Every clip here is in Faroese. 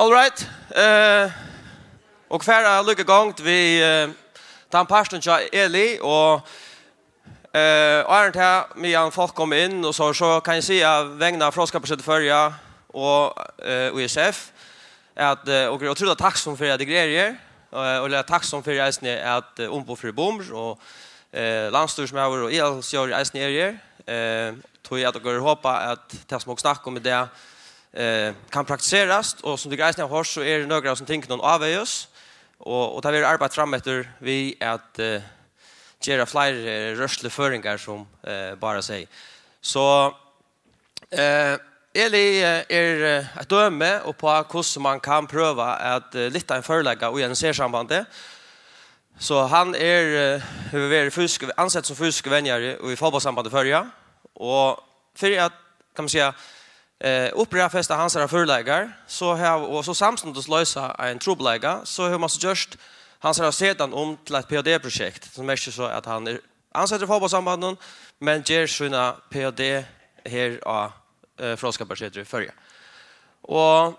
All right. Och färra lycka gångt vi tar pastorn till Eli och är det med folk kom in och så kan jag säga vägna frågskapet förra och USF att och jag tror att tack som för det grejer och tack som för resten att på för bomber och landstyrsmäver och elsjör resten tror jag att jag hoppas att det som snack om det kan praktiseras och som det grejen har så är det några som tänker någon av oss och tar vi arbete fram efter vi att göra fler röstleføringar som bara säger. Så Eli är ett döme och på hur man kan pröva att lite en förelägga och en ser-sambandet. Så han är ansett som fysisk vänjare och i fotbollssambandet förra. Och för att kan man säga upprefesta hans föreläggar så samtidigt lösa en troblägga så har man så just han har sedan till ett PhD-projekt som är så att han är ansett i fotbollssambanden men ger sina PhD här av frågskapet förra. Och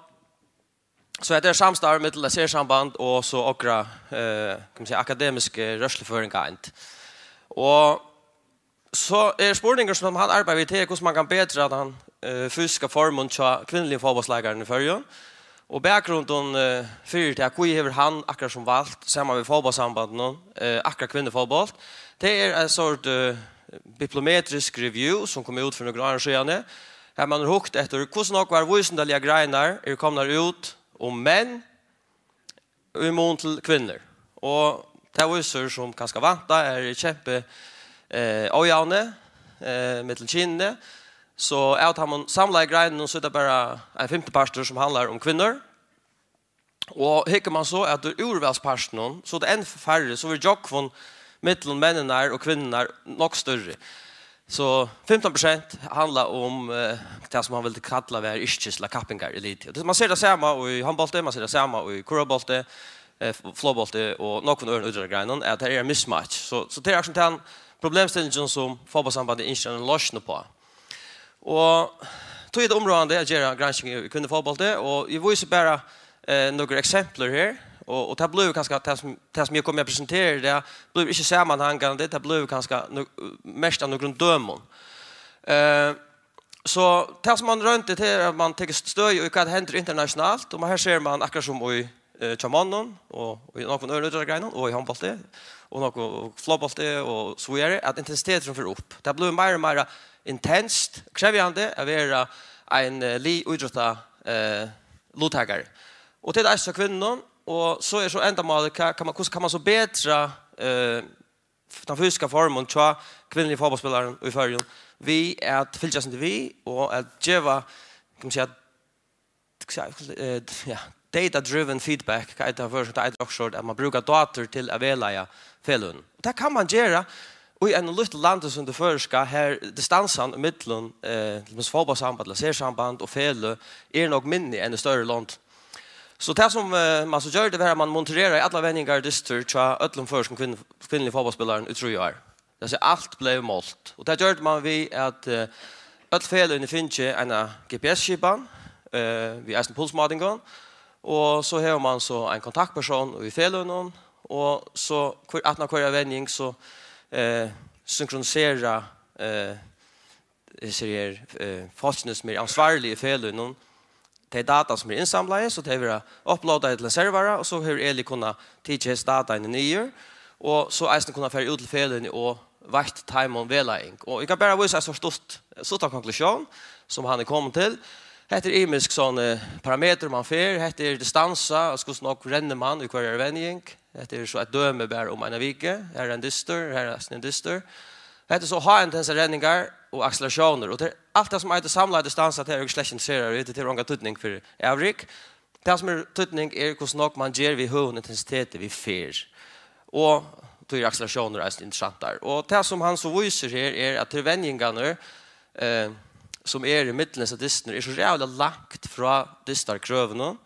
så är det samstarv med ett ser-samband och så okra kan man säga akademiska röstleføringar. Och så är spårningar som han arbetar vid till hur man kan bättre att han fysiska formen till kvinnliga fotbollslägaren i förrjun. Och bakgrunden för det att vi har han akkurat som valt samman med fotbollssambanden akkurat kvinnofotboll. Det är en sort diplometrisk review som kommer ut för några år sedan. Här man har hukt efter hur nog var visendaliga grejer är kommer ut om män imot till kvinnor. Och det visar som ganska vanta är kämpe ojane mittel kinne. Så att han samlar grejen och så är det bara en 50 pastor som handlar om kvinnor. Och hickar man så att urvalspastorn så det är en färre så vill jag från mittel männen och kvinnorna nog större. Så 15% handlar om det som man vill kalla vara ischisla kappingar elit. Man ser det samma och i handboll, man ser det samma och i kurboll, flowboll och någon annan utdragrejen att det är en mismatch. Så det är också en problemställning som fotbollssambandet inte är en lösning på. Och tog det område att göra granskning i kvinnofotboll och jag visar bara några exempel här och det blev ganska det som jag kommer att presentera det blev inte sammanhängande det blev ganska mest av några dömon. Så det som man runt det är att man tar stöd och vad händer internationellt och här ser man akkurat som i Chamanon och i någon övrigt grejen och i handboll och någon flowboll och så vidare att intensiteten för upp. Det blev mer och mer intenst, krävande att vara en idrotta lottagare. Och till det är så kvinnor och så är så ändamålet kan man så bättre den fysiska formen till kvinnliga fotbollsspelare i förrjun vi är att fyllas inte vi och att geva kan man säga data-driven feedback kan det vara så att man brukar dator till att välja fällen. Det kan man göra och en liten land som det förska här distansen mellan fotbollssamband eller ser-samband och fälle är nog mindre än det större land. Så det som man så gör det är att man monterar i alla vändningar distrikt till öllum för som kvinnliga fotbollsspelare utror jag. Det så allt blev målt. Och det gör man vi att öll fälle finns en GPS-skipan vi är en pulsmåtningen och så har man så en kontaktperson i fällen och så att när kör vändning så synkronisera forskningen som är ansvarig i fällen de data som är insamlade så det är uploadade till en server och så hur Eli kunna teaches data in nyer och så är det kunna föra ut till fällen och vart time on veling och jag kan bara visa så stort konklusion som han är kommit till. Det är imisk sån parameter man för, det är distansa och skulle nog ränna man i kvar vändning. Det är så ett döme bär om en vecka. Här är en dyster, här är en dyster. Det är så ha intensa räddningar och accelerationer och det allt det som är det samlade distansen till släcken ser det till någon tutning för Evrik. Det som är tutning är hur snart man ger vi hög intensitet vi fer. Och då är accelerationer är intressant där. Och det som han så visar här är att till vändningarna som är i mitten av distner är så jävla långt från distarkrövna.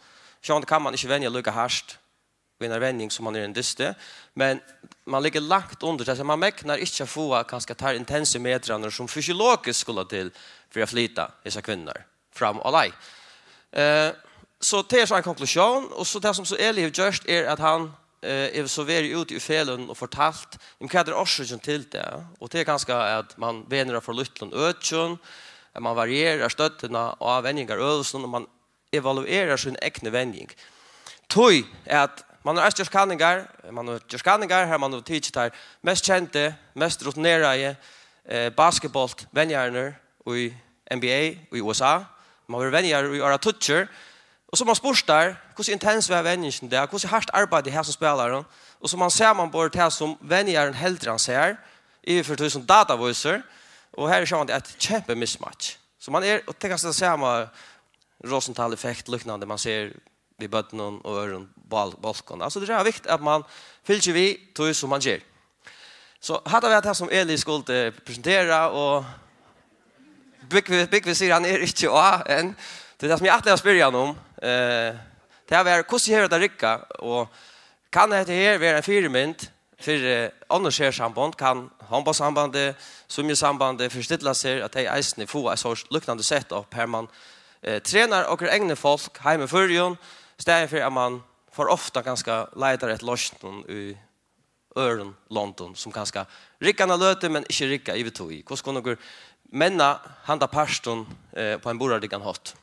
Så kan man inte vänja lika härst vid en vändning som man är en diste. Men man ligger långt under. Så man mäknar inte få kanske tar intensimetrarna som fysiologiskt skulle till för att flytta dessa kvinnor fram och lej. så det så en konklusion och så det som så Eli har gjort att han är så väl ute i felen och fortalt om vad det är orsaken till det. Och det är ganska att man vänner för lyttlån ötjon, att man varierar stötterna och avvändningar ödelsen och man evaluerar sin egen vändning. Tog är att man har gjort skanningar, här man har tidsit här mest kända, mest rutinerade basketball-vänjarna i NBA och i USA. Man har vänjar i Ara Toucher. Och så man sporstar, hur intens var vänningen där, hur hårt arbete här som spelar. Och så man ser man på det här som vänjaren helt han ser, i för tusen datavoiser. Och här är det ett kämpe mismatch. Så man är, och det kan samma Rosenthal-effekt liknande man ser vid bötten och öron balkon. Alltså det är viktigt att man fyller vid tog som man ger. Så hade vi det här som Eli skulle presentera och Bygg vi säger han är inte än. Det är det som jag alltid spyr om. Det här är hvordan det rikka og kan det her være en firmynd for annonsersamband, kan håndballsambandet, svimmesambandet forstilla seg at de eisene får en sorts lukkende setup her man trener og egne folk hjemme i førjen, stedet for at man for ofta ganska leiter et løsning i øren London, som ganska rikkene løte, men ikke rikka i vi tog i. Hvordan kunne dere menna handa pastorn på en borardiggan hot.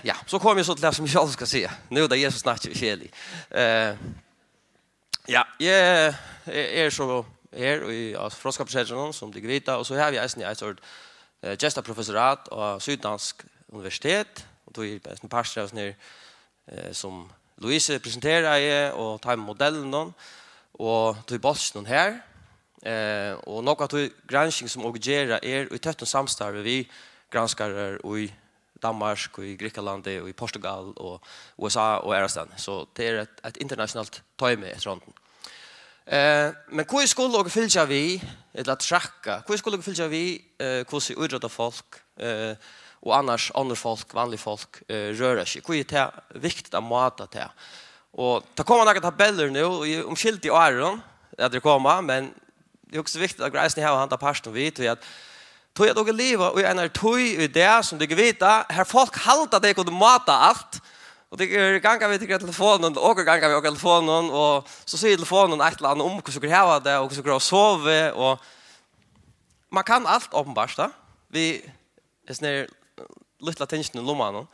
Ja, så kommer jag så till det som jag ska säga. Nu där Jesus snackar kärlig. Ja, jag är så här i frågskapssättningen som det vita och så har vi en sort gestaprofessorat av Syddansk universitet och då är det en pastor ner som Louise presenterar och tar modellen och då är Boston här. Och något av granskning som ogerar är i tätt samstarv vi granskare i Danmark och i Grekland och i Portugal och USA och Erastan. Så det är ett internationellt tema i fronten. Men hur skulle jag fylla vi eller tracka? Hur skulle jag fylla vi hur udröda folk och annars andra folk, vanliga folk röra sig? Hur är det viktigt att mata det? Och det kommer några tabeller nu om skilt i åren att det kommer, men det är också viktigt att grejsen har handa pastorn vid att tog jag dog leva och en tog i det som du vita här folk halta det kunde mata allt och det är gånga vi tycker telefonen och gånga vi har telefonen och så säger telefonen ett land om hur ska det ha det och så ska sova och man kan allt uppenbart vi är snär lite attention i lomman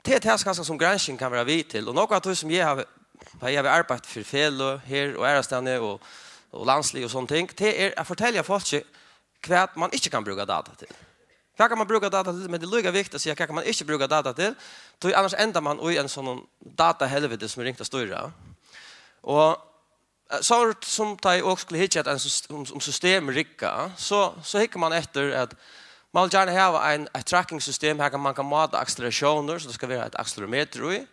det är ganska som granskning kan vara vid till och något av som jag har arbetat för fel och här och Erastan och landslig och sånt ting det är att fortälja folk vad man inte kan bruka data till. Vad kan man bruka data till, men det är lika viktigt att säga vad kan man inte bruka data till, då annars ändrar man i en sån datahelvete som är ringt att störa. Och så som tar också skulle hitta om system rikka, så hickar man efter att man vill gärna ha ett tracking-system här man kan mata accelerationer, så det ska vara ett accelerometer i.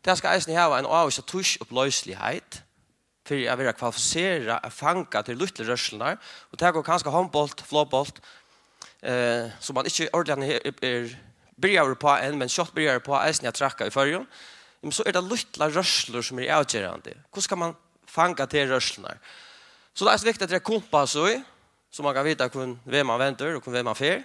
Det ska även ha en avvisa tusch-upplöslighet. För att vara kvalificerad att fanga till lyckliga rörslarna. Och det här går ganska handbolt, flåbolt. Så man inte ordentligt börjar på en, men kött börjar på ägstning att tracka i förrjun. Men så är det lyckliga rörslar som är avgörande. Hur ska man fanga till rörslarna? Så det är viktigt att det är kompass så man kan veta vem man väntar och vem man fer.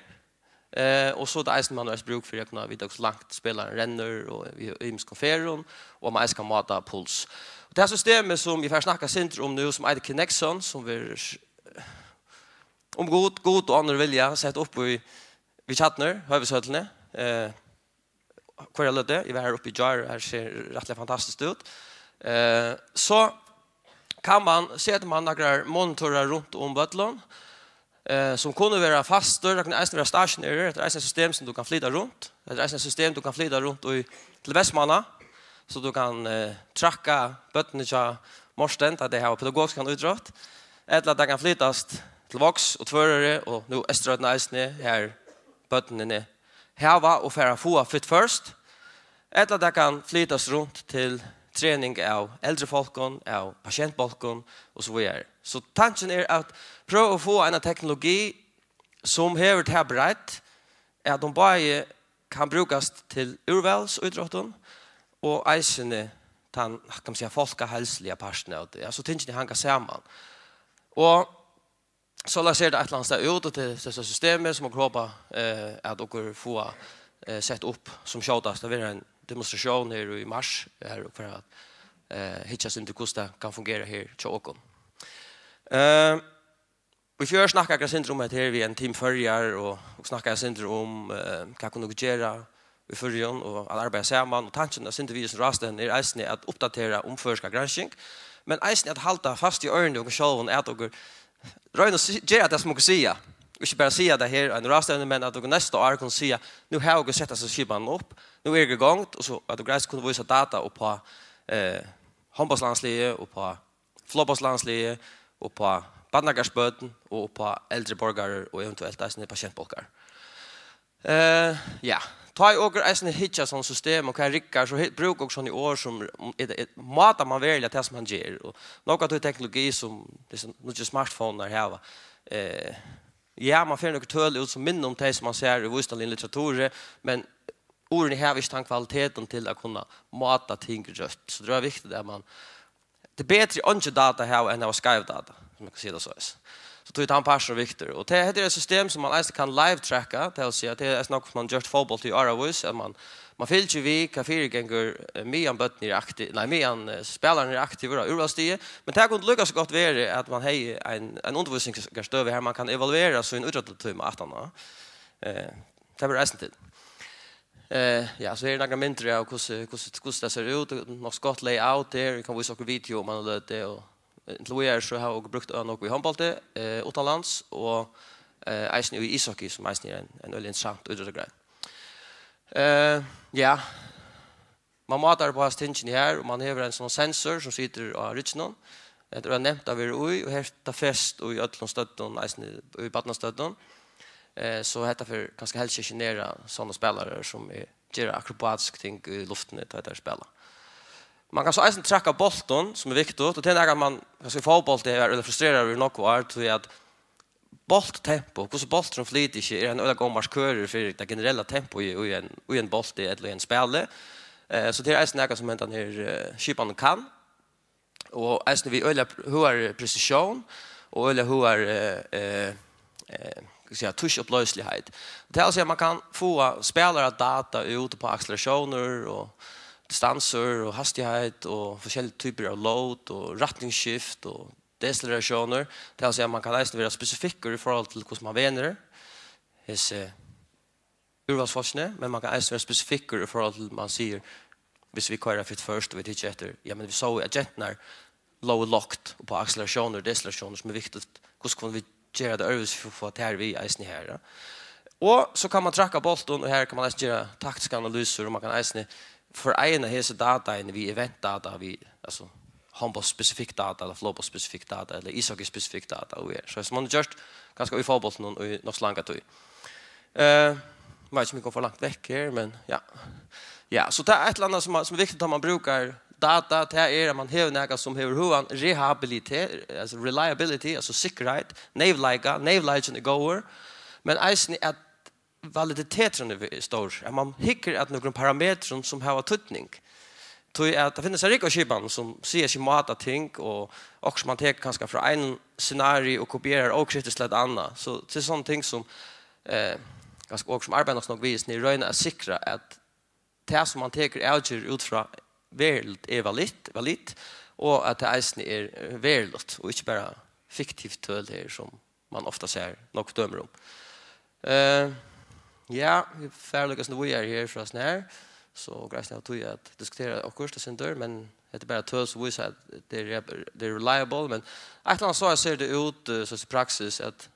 Och så det är man har bruk för att kunna veta hur långt spelaren ränner och i muskonferon och man ska mata puls. Det här systemet som vi får snacka synder om nu som är Kinexon som vi om god och andra vilja sätta upp i chattner, hövesötterna. Kvar jag lödde, jag var här uppe i Jar, här ser rätt fantastiskt ut. Så kan man se att man några monitorer runt om bötlån som kunde vara fastor, det kan även vara stationärer, det är ett system som du kan flytta runt. Det är ett system du kan flytta runt till Västmanna. Så du kan tracka bötterna till morsten, att det har pedagogisk utråd. Eller att det kan flyttas till vox och tvörare och nu eströdna äsne här bötterna hava och färra få fit first. Eller att det kan flyttas runt till träning av äldre folken, av patientfolken och så vidare. Så tanken är att pröva att få en teknologi som har det här brett, att de bara kan brukas till urvalsutråden och eisene kan man säga folkhälsliga parten av det. Alltså tänker ni hanga samman. Och så ser det ett land ut och till dessa systemet som man hoppas att dere får sett upp som showtast. Det var en demonstration här i mars här för att hittas inte hur det kan fungera här i Tjåkon. Vi får snacka syndrom här vi en team förjar och snacka syndrom kan kunna göra i förrjon och att arbeta samman och tanken att inte vi som rasten är eisne att uppdatera omförska granskning men eisne att hålla fast i öronen och själva att och röna göra det som man kan säga. Inte bara säga det här en rasten men att och nästa år kan säga nu har jag sätta sig skiban upp nu är det igång och så att och gräs kunna visa data och på handbollslandsliga och på fotbollslandsliga och på barnagarsböten och på äldre borgare och eventuellt eisne patientbolkar. Ja, ta i åker eisne hitcha sån system och kan rickar så bruk också i år som matar man välja det som man ger och något av teknologi som det är nu just smartphone här ja, man får något töl ut som minne om det som man ser i vuxna litteratur men orden har inte kvaliteten till att kunna mata ting rätt. Så det är viktigt att man det är bättre inte data här än att skriva data som man kan se det så är. Så tog han passar viktigt och det är ett system som man kan live tracka till att säga att det är något som man gör fotboll till Arawis att man fyller ju vi kafirgänger med botten aktiv nej med spelaren är aktiv och urvalsstige men det kan lyckas gott vara att man har en undervisningsstöd här man kan evaluera så en uträttelse med 18 det blir resten till. Ja, så är det några mindre av hur det ser ut något gott layout där vi kan visa några video om man har det och Louis så har jag brukt något i handboll utomlands och eisen i ishockey som eisen är en väldigt intressant utgrej. Ja, man matar på hans tingen här och man har en sån sensor som sitter av Richnon. Det är nämnt av ROI och här tar fest och i Ötlundsstötten eisen i Badnastötten. Så heter för ganska helst genera sådana spelare som gör akrobatisk ting i luften att det spela. Man kan så eisen tracka bollen som är viktigt och det är att man kanske fotboll det är eller frustrerar över något var till att bolttempo, hur så bollen flyter inte är en öliga gång markörer för det generella tempo i en boll eller en spelare. Så det är eisen något som den här skipan kan. Och eisen vi öliga hur precision och öliga hur tuschupplöslighet. Det är alltså att man kan få spelare data ut på accelerationer och distanser och hastighet och olika typer av load och rattningsskift och decelerationer. Det är alltså att man kan läsa vara specifika i förhållande till hur man vänner. Det är urvalsforskning, men man kan läsa vara specifika i förhållande till man säger hvis vi köra fit först och vi tittar efter. Ja, men vi såg agenten low locked på accelerationer och decelerationer som är viktigt. Hur ska vi göra det övrigt för att få det här vi eisen här. Och så kan man tracka bollen och här kan man eisen göra taktiska analyser och man kan eisen förena hela data i eventdata vi alltså handbollsspecifik data eller flowbollsspecifik data eller ishockeyspecifik data och så som man gjort ganska i fotbollen och i något långt ut. Vet inte om vi kommer för långt väck här men ja. Ja, så det är ett land som är viktigt att man brukar data det är att man har något som har hur rehabilitet alltså reliability alltså säkerhet navlighten goer men eisen att validiteten är stor att man hickar att några parametrar som har tutning tror jag att det finns en rika skipan som ser sig mata ting och också man tar kanske från en scenario och kopierar och kritiskt ett annat så det är sånt ting som ganska också som arbetar nog vis ni röna att säkra att det som man tar ut från verkligt är valid och att det är verkligt och inte bara fiktivt töl här som man ofta ser något dömer om. Ja, vi får lyckas nu här för oss här så grejs jag tog att diskutera och kursen center men det är bara töl så visar att det är reliable men att han så ser det ut så i praxis att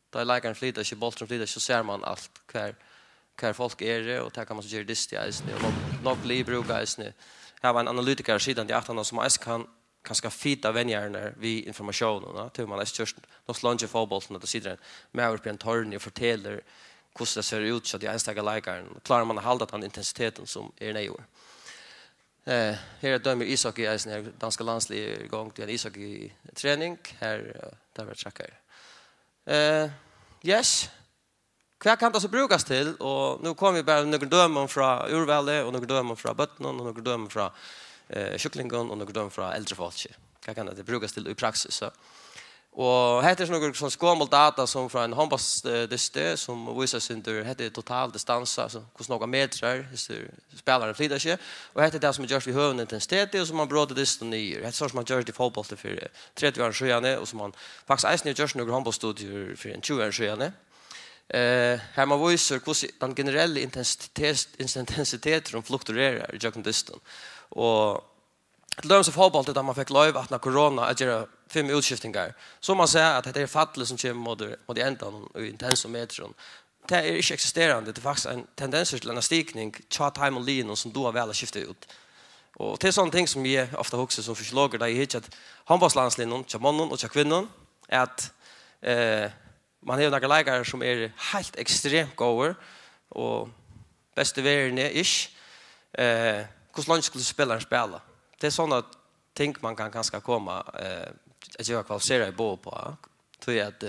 där lägger en flyta i bollen flyta så ser man allt kvar folk är det och där kan man så göra distice och nog bli brukas nu. Jag var en analytiker sidan till 18 som kan ganska fita vänjarna vid informationen till man är just något lunch fotboll när det sitter med upp i en torn och fortäller hur det ser ut så att jag enstaka läkaren klarar man att hålla den intensiteten som är nejor. Här dömer ishockey är en danska landslag igång till en ishockey träning här där vi checkar. Yes. Vad kan det så brukas till och nu kommer vi bara några dömen från urvalet och några dömen från botten och några dömen från kycklingen och några dömen från äldre folk. Vad kan det brukas till i praxis så Och heter det några sån skåmol data som från en handbollsdiste som visar sin tur heter total distans alltså hur några metrar spelaren flyttar sig och heter det som görs vid hövn intensitet och som man bråder distan ner. Det är så som man gör i fotboll för 30 år sedan och som man faktiskt även görs några handbollsstudier för 20 år sedan. Här man visar hur den generella intensitet som fluktuerar i jöken distan. Och till dømes av fotboll där man fick lov att när corona att göra 5 utskiftningar. Så man säger att det är fallet som kommer mot ändan och intensometern. Det är inte existerande. Det är faktiskt en tendens till en stigning tja time och linjen som då har väl skiftat ut. Och det är sådana ting som jag ofta huxar som fysiologer där jag hittar att handbollslandslinjen tja mannen och tja kvinnan är att man har några läkare som är helt extremt goda och bästa världen är ish. Hur långt skulle spelaren spela? Det är sådana ting man kan ganska komma att göra kvalificera i på. Tror jag att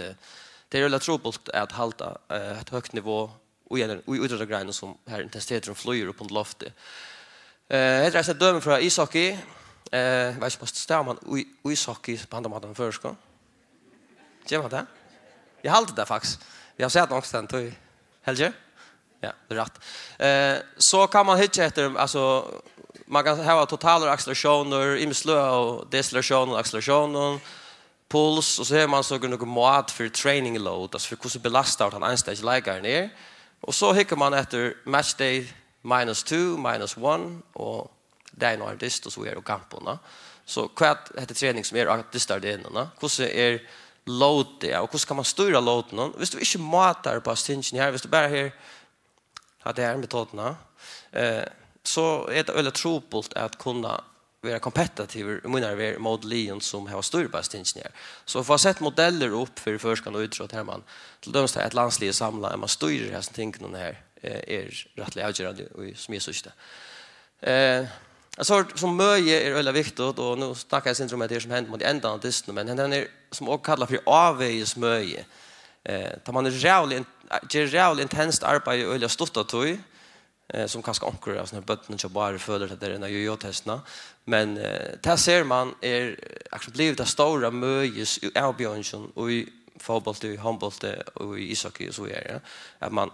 det är väldigt tråkigt att hålla ett högt nivå och utåt grejen som här intensiteten flyger upp på loftet. Det är ett döme från ishockey. Vet inte vad stämmer man ishockey på andra maten först ska? Ser man det? Jag har alltid det faktiskt. Vi har sett någonstans till Helge. Ja, det är rätt. Så kan man hitta efter alltså man kan ha totala accelerationer, imslö och deceleration och acceleration, puls och så har man så något mat för training load, alltså för hur belastar han anstage lägaren är. Och så hickar man efter match day -2, -1 och det är några dist och så är det kamperna. Så kvart heter träning som är att distar det innan. Hur är load det och hur ska man styra loaden? Hvis du inte matar på stingen här, hvis du bara här har det här metoderna så är det väldigt tråkigt att kunna vara kompetitiv mot Leon som har större bastinjer. Så för att sätta modeller upp för förskan och utråd här man till döms ett landslig samla man styr det här som tänker någon här är rättligt avgörande och som är syste. Alltså som möje är väldigt viktigt och nu snackar jag inte om det som händer mot ändan av distan men den är som också kallar för avvägesmöje. Där man är realt intensivt arbete och stort tog som kanske onkur av såna bötten som bara följer att det är en jojo-testerna. Men där ser man är actually blivit det stora möjes i Albjörnsson och i fotboll, i handboll och i ishockey och så är det. Att man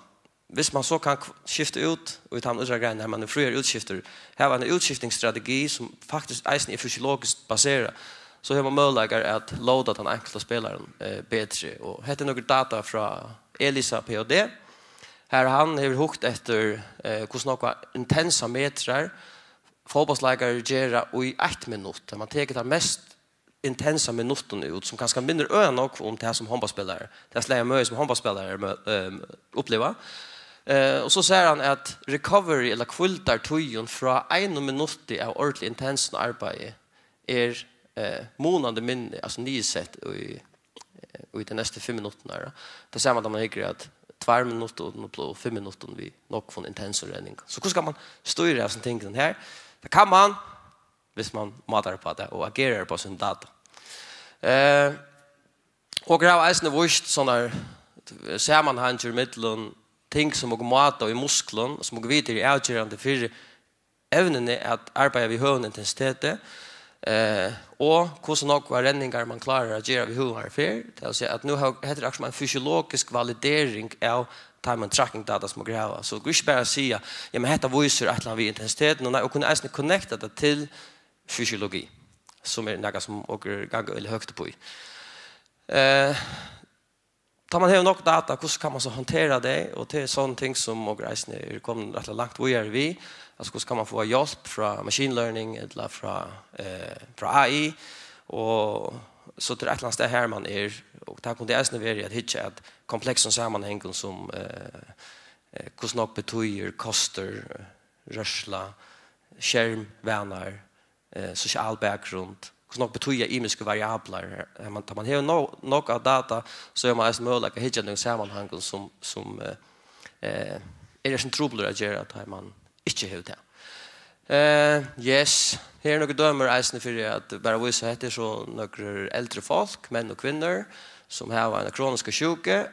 hvis man så kan skifta ut och ta andra grejer när man är friare utskifter. Här var en utskiftningsstrategi som faktiskt är fysiologiskt baserad. Så har man möjlighet att loada den enkla spelaren bättre. Och här är några data från Elisa PhD. Här han har hukt efter hur några intensa metrar fotbollslägare gör i 1 minut. Man tar det mest intensa minuten ut som kanske mindre ön och om det som handbollsspelare. Det släger möjligt som handbollsspelare upplever. Och så säger han att recovery eller kvultar tojon från 1 minut av ordentligt intensivt arbete är månande minne, alltså 9 set i de nästa 5 minuterna. Det ser man då man tycker att 2 minuter och 5 minuter vi nog från intensiv träning. Så hur ska man styra av sån ting här? Det kan man hvis man matar på det och agerar på sin data. Och det är en vist sådana sammanhang i mittlen ting som och mata i musklen som och vidare är avgörande för evnen att arbeta vid hög intensitet och hur några räddningar man klarar att göra vid hög för det vill säga att nu heter det också en fysiologisk validering av time and tracking data som gräva så går inte bara säga ja men detta visar att man vid intensiteten och kunna även connecta det till fysiologi som är något som åker ganska eller högt på. Tar man nog data hur kan man så hantera det och det är sån ting som och reisen är kommer rätt långt vi alltså hur kan man få hjälp från machine learning eller från AI och så det är ett land här man är och där kunde det är att hitta ett komplexa sammanhang som hur snabbt betyder kostar rörsla skärmvänner social bakgrund hur snabbt betyder imiska variabler man tar man har nog av data så är man alltså möjligt att hitta någon sammanhang som är det som trubblar att göra att man inte har det. Yes, här är några dömer eisen för att bara visa att det är så några äldre folk, män och kvinnor som har en kroniska sjuka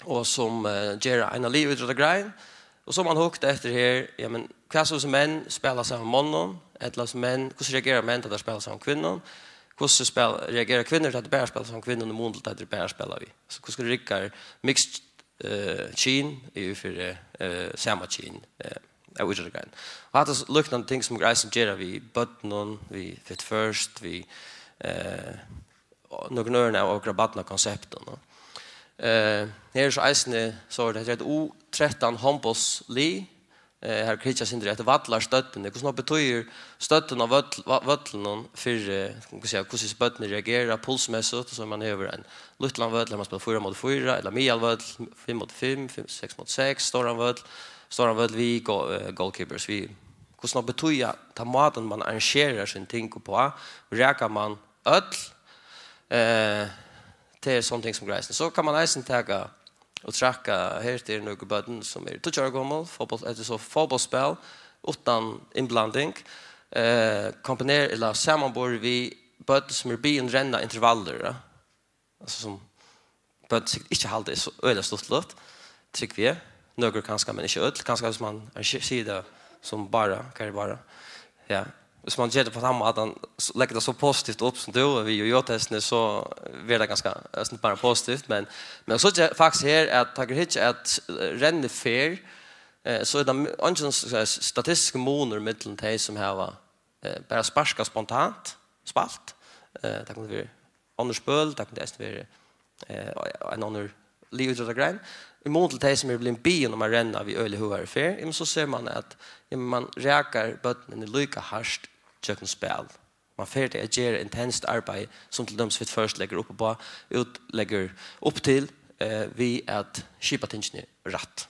och som gör en liv ut av grejen och som man hukt efter här, ja men vad som män spelar samman mannen, eller som män, hur reagerar män att de spelar samman kvinnor, Hur reagerar kvinnor till att bära spel som kvinnor i mån till att bära spelar vi. Så hur ska det rycka mixed chin i för samma chin. Jag vet inte. Och att det liknande ting som grejer som gör vi button vi fit first vi några och rabattna koncepten. Här så isne så det heter O13 Hombos Lee här kritiskt inte att vattlar stötten. Det kunde betyder stötten av vattlen för kan säga hur stötten reagerar pulsmässigt så man över en liten vattlar man spelar 4 mot 4 eller medelvattl 5 mot 5, 6 mot 6 stora vattl vi goalkeepers vi kunde betyder ta maten man arrangerar sin ting på räkar man öll till sånt som grejer. Så kan man nästan ta och tracka här till några button som är touch gammal fotboll är det så fotbollsspel utan inblandning komponera eller sammanbor vi button som är bin ränna intervaller alltså som button inte håller så öde stort låt tycker vi några kanske men inte öll kanske som man ser det som bara kan det bara ja. Hvis man gjør det på samme at han legger det så positivt opp som du, og vi gjør testene, så blir det ganske bare positivt. Men så er det faktisk her at tager ikke at renne fer, så er det ikke statistiske måneder mellom de som har bare sparska spontant, spalt. Det kan være andre spøl, det kan være en andre livutrettet i mån til de som er blitt bien om å renne ved øyelig hovedere fer, men så ser man at man reker bøttene lykke hardt tjøkken spil. Man får det å gjøre intenst arbeid som til dem som vi først legger opp på, legger opp til vi at skipa tingene rett.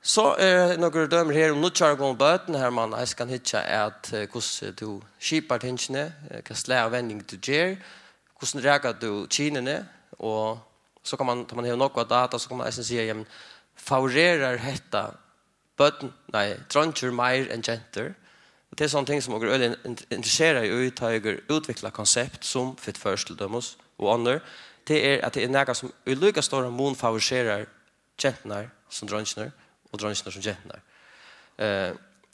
Så er noen dømer her om nødkjører gående bøten her man kan hitte at hvordan du skipa tingene, hva slag av vending du gjør, hvordan reker du kinene, og så kan man, tar man ha noe data, så kan man si at favorerer dette bøten, dronjer mer enn jenter. Det är sånt ting som är väldigt intresserade i att utveckla koncept som fit first till demos och andra. Det är att det är några som i lika stora mån favoriserar genterna som dronjner och dronjner som genterna.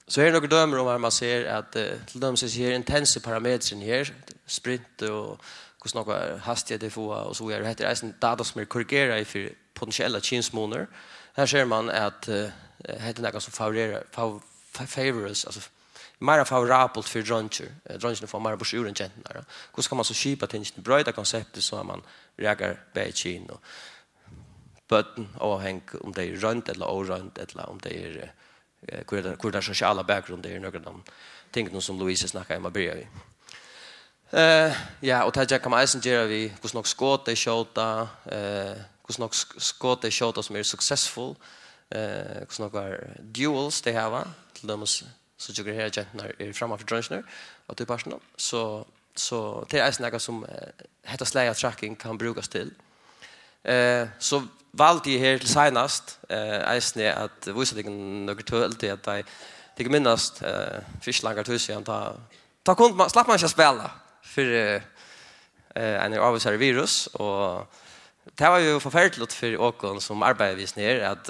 Så är det några dömer om man ser att till dem så ser intensiva parametrar här, sprint och hur snabbt hastighet det får och så vidare. Det är en data som är korrigerad för potentiella kinsmåner. Här ser man att det är några som favoriserar alltså mer favorabelt för dronjer. Dronjer får mer bors ur än genterna. Hur ska man så skipa till en bröda konceptet så att man reagerar bättre och button avhäng om det är runt eller orönt eller om det är hur den sociala bakgrund det är några de ting som Louise snackar om att börja vid. Ja, och det kan man även göra vid hur nog skåt är skjota, hur nog skåt är skjota som är successful, hur nog är duels det här va, till dem så tycker jag att när är framför dronjner och till personal så det är något som heter slayer tracking kan brukas till. Så valde jag här till senast äsne att visa dig några töl till att det minst fischlanger tusen ta kunde man slapp man inte spela för en avvisare virus och det var ju förfärligt för åkon som arbetades ner att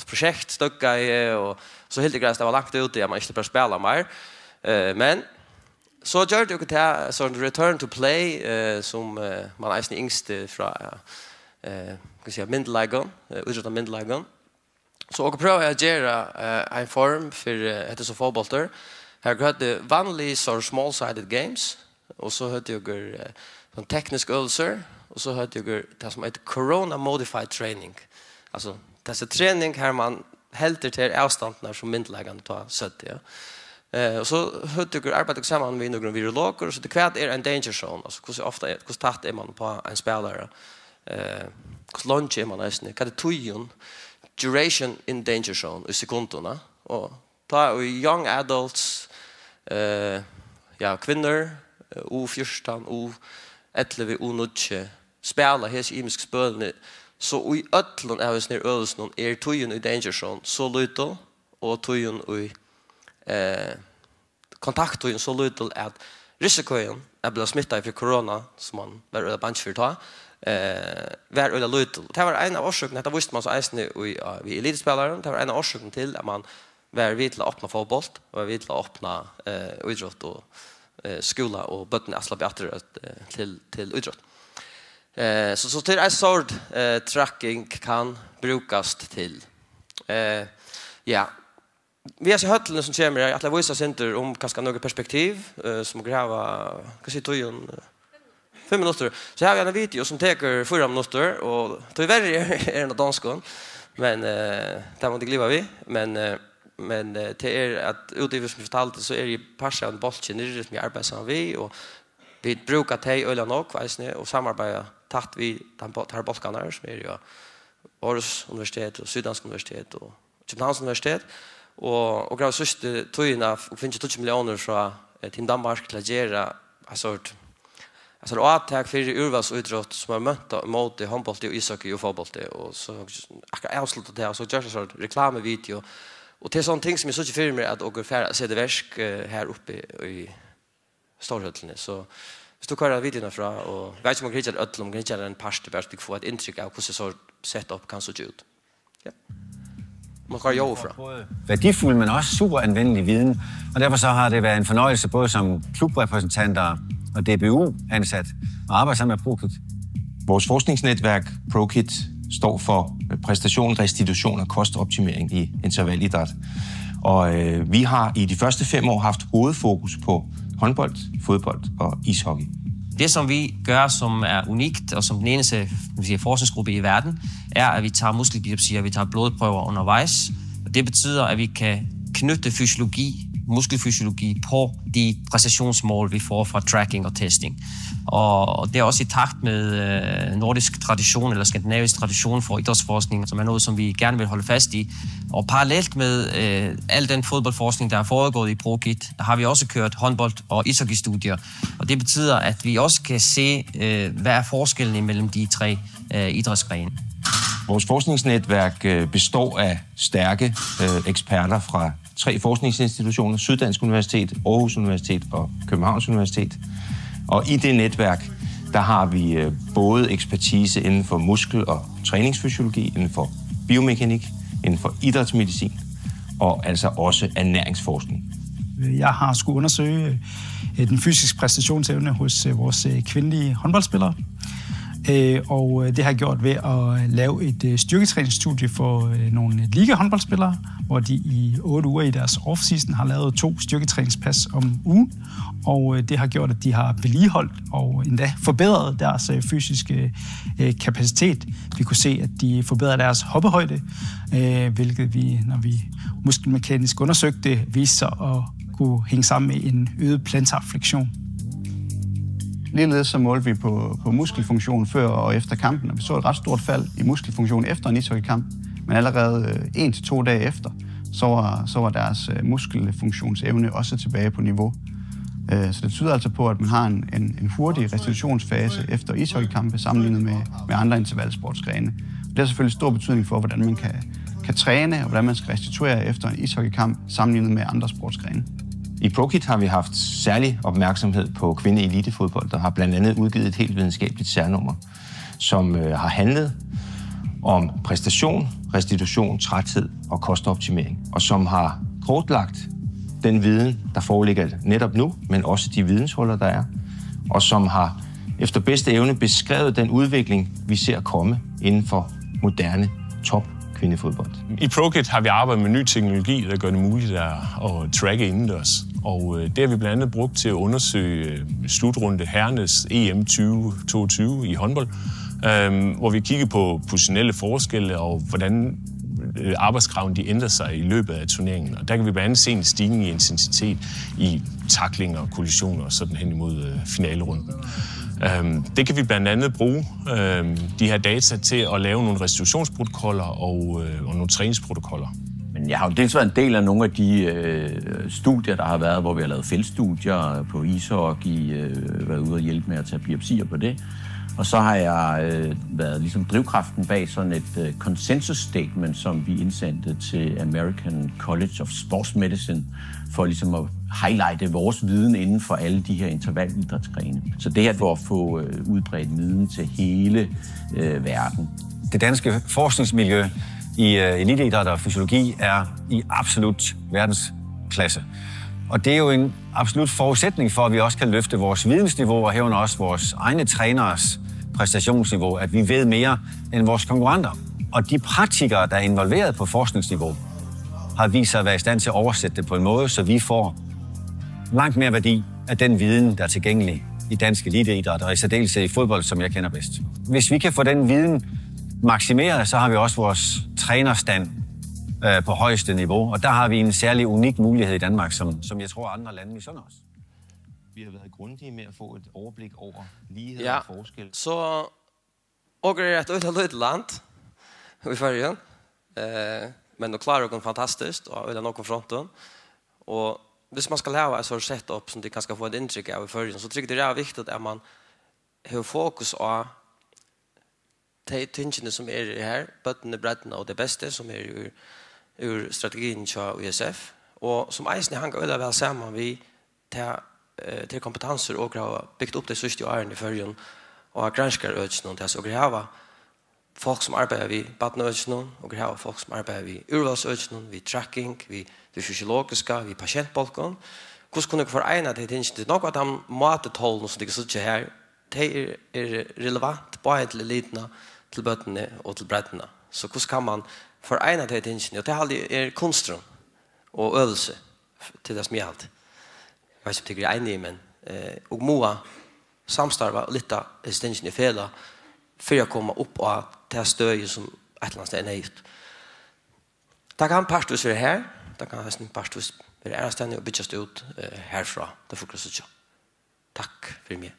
projekt stöcka och så helt grejt det var lagt ut det man inte bara spela mer men så gör det också så return to play som man är yngst från kan säga mindlagon utan mindlagon så och pröva att göra en form för det så fotbollter här går det vanlig så small sided games och så hade jag en teknisk ulcer och så hade jag det som heter corona modified training alltså det är träning här man helt till avstånden som mindlagan tar sött ja. Och så hade jag arbetat samman med några virologer så det kvad är en danger zone alltså hur ofta hur tätt är man på en spelare hur långt är man nästan kan det tojon duration in danger zone i sekunderna och ta young adults ja kvinnor O14 O11 O9 spela hes imisk spelne så i öllon är det ner ölsnon är tojon i danger zone så lite och tojon i kontaktojen så lite att risikoen att bli smittad för corona som man var bange för ta var öle lite det var en av orsakerna det visste man så äsne vi elitspelare det var en av orsakerna till att man var vid att öppna fotboll och vid att öppna idrott och skola och bötten att släppa efter till idrott. Så till en sort tracking kan brukas till. Ja. Vi har så hötlen som kommer att jag visar center om kanske några perspektiv som gräva kanske tog 5 minuter. Så har jag en video som tar 4 minuter och tyvärr är det danskon. Men det måste glömma vi, men det är att utöver som fortalte så är det passa en bollen i som vi arbetar sammen vi och vi brukar ta öla nog visne och samarbeta tätt vi tar bollarna som är ju Aarhus universitet och Syddansk universitet och Københavns universitet och grav sista tøyna finns 20 miljoner från till Danmark till att göra alltså åttak för urvalsidrott som har mött mot handboll och ishockey och fotboll och så avslutat det så gör så reklamvideo och det är sånt ting som är så inte för mig att och för se det verk här uppe i Storhöllene så hvis du kører videoene fra og vet ikke om man kan ikke om man kan en parst bare så du får et inntrykk av hvordan så setup kan se ut. Ja. Man kan jo fra. Værdifuld, men også super anvendelig viden, og derfor så har det været en fornøjelse både som klubrepræsentanter og DBU-ansat og arbejde sammen med ProKit. Vores forskningsnetværk ProKit står for præstation, restitution og kostoptimering i intervalidræt. Og vi har i de første 5 år haft hovedfokus på håndbold, fodbold og ishockey. Det, som vi gør, som er unikt, og som den eneste forskningsgruppe i verden, er, at vi tager muskelbiopsier, og vi tager blodprøver undervejs. Og det betyder, at vi kan knytte muskelfysiologi på de præstationsmål, vi får fra tracking og testing. Og det er også i takt med nordisk tradition, eller skandinavisk tradition for idrætsforskning, som er noget, som vi gerne vil holde fast i. Og parallelt med al den fodboldforskning, der er foregået i ProKit, der har vi også kørt håndbold- og ishockeystudier. Og det betyder, at vi også kan se, hvad er forskellen imellem de 3 idrætsgrene. Vores forskningsnetværk består af stærke eksperter fra 3 forskningsinstitutioner, Syddansk Universitet, Aarhus Universitet og Københavns Universitet. Og i det netværk, der har vi både ekspertise inden for muskel- og træningsfysiologi, inden for biomekanik, inden for idrætsmedicin og altså også ernæringsforskning. Jeg har skulle undersøge den fysiske præstationsevne hos vores kvindelige håndboldspillere. Og det har jeg gjort ved at lave et styrketræningsstudie for nogle liga-håndboldspillere, hvor de i 8 uger i deres off-season har lavet 2 styrketræningspas om ugen. Og det har gjort, at de har vedligeholdt og endda forbedret deres fysiske kapacitet. Vi kunne se, at de forbedrede deres hoppehøjde, hvilket vi, når vi muskelmekanisk undersøgte, viste sig at kunne hænge sammen med en øget plantarflektion. Ligeledes så målte vi på muskelfunktion før og efter kampen, og vi så et ret stort fald i muskelfunktion efter en ishockeykamp. Men allerede 1 til 2 dage efter, så var deres muskelfunktionsevne også tilbage på niveau. Så det tyder altså på, at man har en hurtig restitutionsfase efter ishockeykampe sammenlignet med andre intervalsportsgrene. Det har selvfølgelig stor betydning for, hvordan man kan træne og hvordan man skal restituere efter en ishockeykamp sammenlignet med andre sportsgrene. I ProKit har vi haft særlig opmærksomhed på kvindeelitefodbold, der har blandt andet udgivet et helt videnskabeligt særnummer, som har handlet om præstation, restitution, træthed og kostoptimering, og som har kortlagt den viden, der foreligger netop nu, men også de videnshuller, der er, og som har efter bedste evne beskrevet den udvikling, vi ser komme inden for moderne kvindefodbold. I ProKit har vi arbejdet med ny teknologi, der gør det muligt at tracke indendørs. Og det har vi blandt andet brugt til at undersøge slutrunde herrenes EM 2022 i håndbold, hvor vi kigger på positionelle forskelle og hvordan arbejdskravene de ændrer sig i løbet af turneringen. Og der kan vi blandt andet se en stigning i intensitet i tacklinger og kollisioner og sådan hen imod finalerunden. Det kan vi blandt andet bruge de her data til at lave nogle restitutionsprotokoller og nogle træningsprotokoller. Men jeg har jo dels været en del af nogle af de studier, der har været, hvor vi har lavet feltstudier på ishockey, været ude og hjælpe med at tage biopsier på det. Og så har jeg været ligesom drivkraften bag sådan et consensus statement, som vi indsendte til American College of Sports Medicine, for ligesom at highlighte vores viden inden for alle de her intervalidrætsgrene. Så det her for at få udbredt viden til hele verden. Det danske forskningsmiljø i eliteidræt og fysiologi er i absolut verdensklasse. Og det er jo en absolut forudsætning for, at vi også kan løfte vores vidensniveau og herunder også vores egne træneres præstationsniveau, at vi ved mere end vores konkurrenter. Og de praktikere, der er involveret på forskningsniveau, har vist sig at være i stand til at oversætte det på en måde, så vi får langt mere værdi af den viden, der er tilgængelig i dansk eliteidræt, og i særdeleshed i fodbold, som jeg kender bedst. Hvis vi kan få den viden maksimeret, så har vi også vores trænerstand på højeste niveau, og der har vi en særlig unik mulighed i Danmark, som jeg tror andre lande misunder os. Vi har været grundige med at få et overblik over lighed og forskel. Så åker er et øyelig land i Førjen, men det klarer dere fantastisk, og vil ha noen fronten. Og hvis man skal lave et sånt setup som de kan få et inntrykk av i Førjen, så tror jeg det er viktig at man har fokus på de tingene som er her, bøttene, breddene og det beste som er ur strategien til USF, og som eisen hanger øyelig vel sammen vi til kompetanser og har bygd opp de sørste årene i Førjen, og har granskere øyne til å grave folk som arbeider ved badneøyne, og grave folk som arbeider ved urvalsøyne, ved tracking, ved fysiologiske, ved pasientbolken. Hvordan kunne dere forene de tingene til noe av de matetålene som dere sitter her, det er relevant både til elitene, til bøttene og til breddene. Så hvordan kan man forene de tingene? Og det er kunstner og øvelse til det som er alt. Jeg vet ikke om jeg er enig, men og må samstarve litt av tingene i fela for å komme opp av det støyet som et eller annet sted er nøyt. Det kan parstvis være her, det kan parstvis være ærestendig og byttes ut herfra. Det får ikke så. Takk for meg.